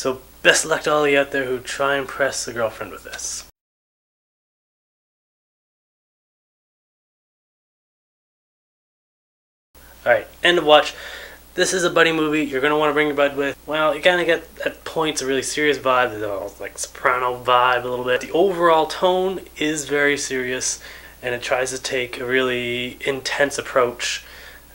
So best of luck to all of you out there who try and impress the girlfriend with this. Alright, end of watch. This is a buddy movie you're going to want to bring your bud with. Well, you kind of get at points a really serious vibe, like Soprano vibe a little bit. The overall tone is very serious, and it tries to take a really intense approach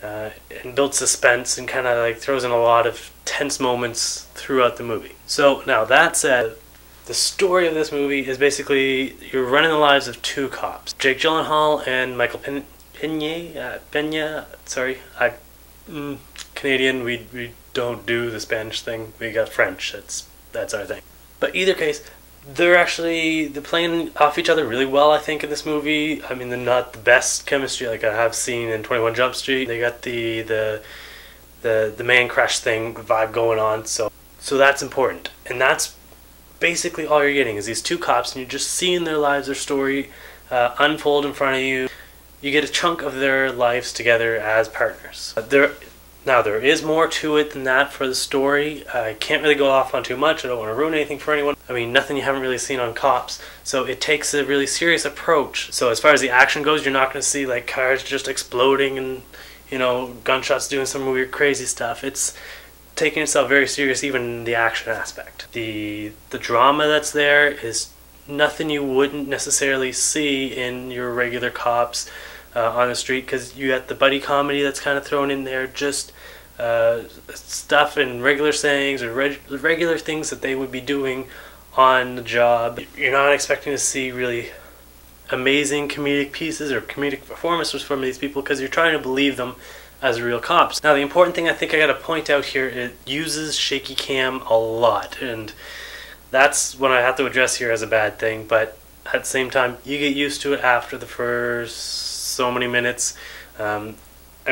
and build suspense and kind of like throws in a lot of tense moments throughout the movie. So now that said, the story of this movie is basically you're running the lives of two cops, Jake Gyllenhaal and Michael Peña. Sorry, Canadian. We don't do the Spanish thing. We got French. That's our thing. But either case, they're playing off each other really well, I think, in this movie. I mean, they're not the best chemistry like I have seen in 21 Jump Street. They got the man crush thing vibe going on, so that's important. And that's basically all you're getting is these two cops, and you're just seeing their lives, their story unfold in front of you. You get a chunk of their lives together as partners. Now, there is more to it than that for the story. I can't really go off on too much. I don't want to ruin anything for anyone. I mean, nothing you haven't really seen on Cops. So it takes a really serious approach. So as far as the action goes, you're not going to see like cars just exploding and, you know, gunshots doing some weird crazy stuff. It's taking itself very serious even in the action aspect. The drama that's there is nothing you wouldn't necessarily see in your regular Cops on the street, because you got the buddy comedy that's kind of thrown in there, just stuff and regular sayings or regular things that they would be doing on the job. You're not expecting to see really amazing comedic pieces or comedic performances from these people because you're trying to believe them as real cops. Now, the important thing I think I got to point out here, it uses shaky cam a lot, and that's what I have to address here as a bad thing, but at the same time, you get used to it after the first so many minutes. I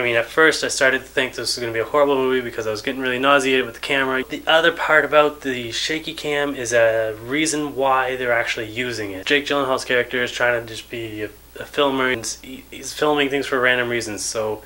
mean, at first I started to think this was going to be a horrible movie because I was getting really nauseated with the camera. The other part about the shaky cam is a reason why they're actually using it. Jake Gyllenhaal's character is trying to just be a filmer, and he's filming things for random reasons, so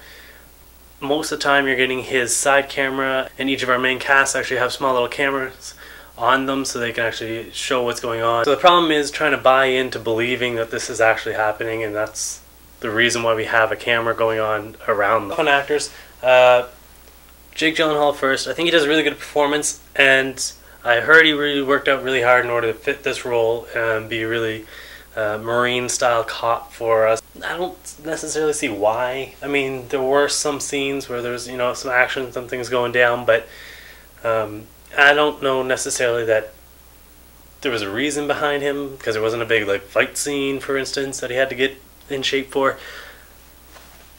most of the time you're getting his side camera, and each of our main casts actually have small little cameras on them so they can actually show what's going on. So the problem is trying to buy into believing that this is actually happening, and that's the reason why we have a camera going on around them. Fun actors. Jake Gyllenhaal first. I think he does a really good performance, and I heard he really worked out really hard in order to fit this role and be a really Marine-style cop for us. I don't necessarily see why. I mean, there were some scenes where there's, you know, some action, some things going down, but I don't know necessarily that there was a reason behind him, because there wasn't a big like fight scene, for instance, that he had to get in shape for.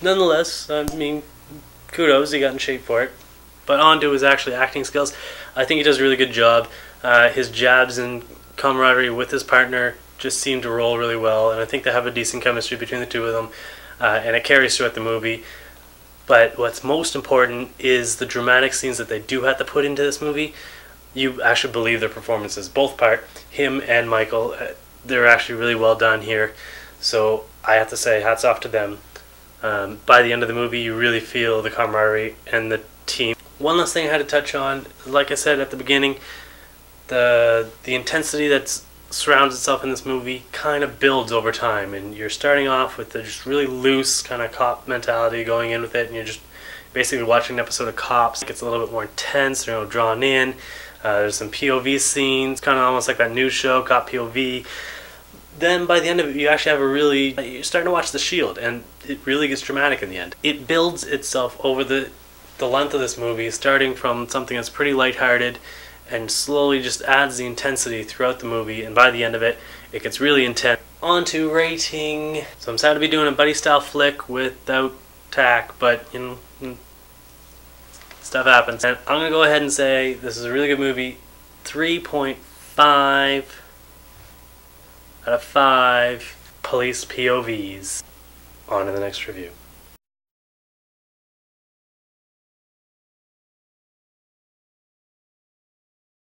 Nonetheless, I mean, kudos, he got in shape for it. But on to his actually acting skills. I think he does a really good job. His jabs and camaraderie with his partner just seem to roll really well, and I think they have a decent chemistry between the two of them, and it carries throughout the movie. But what's most important is the dramatic scenes that they do have to put into this movie. You actually believe their performances, both him and Michael. They're actually really well done here. So I have to say, hats off to them. By the end of the movie, you really feel the camaraderie and the team. One last thing I had to touch on, like I said at the beginning, the intensity that surrounds itself in this movie kind of builds over time, and you're starting off with the just really loose kind of cop mentality going in with it, and you're just basically watching an episode of Cops. It gets a little bit more intense, you know, drawn in. There's some POV scenes, kind of almost like that news show, Cop POV. Then by the end of it, you actually have you're starting to watch The Shield, and it really gets dramatic in the end. It builds itself over the length of this movie, starting from something that's pretty lighthearted, and slowly just adds the intensity throughout the movie, and by the end of it, it gets really intense. On to rating. So I'm sad to be doing a buddy-style flick without tack, but, you know, stuff happens. And I'm going to go ahead and say this is a really good movie. 3.5 out of 5 police POVs. On to the next review.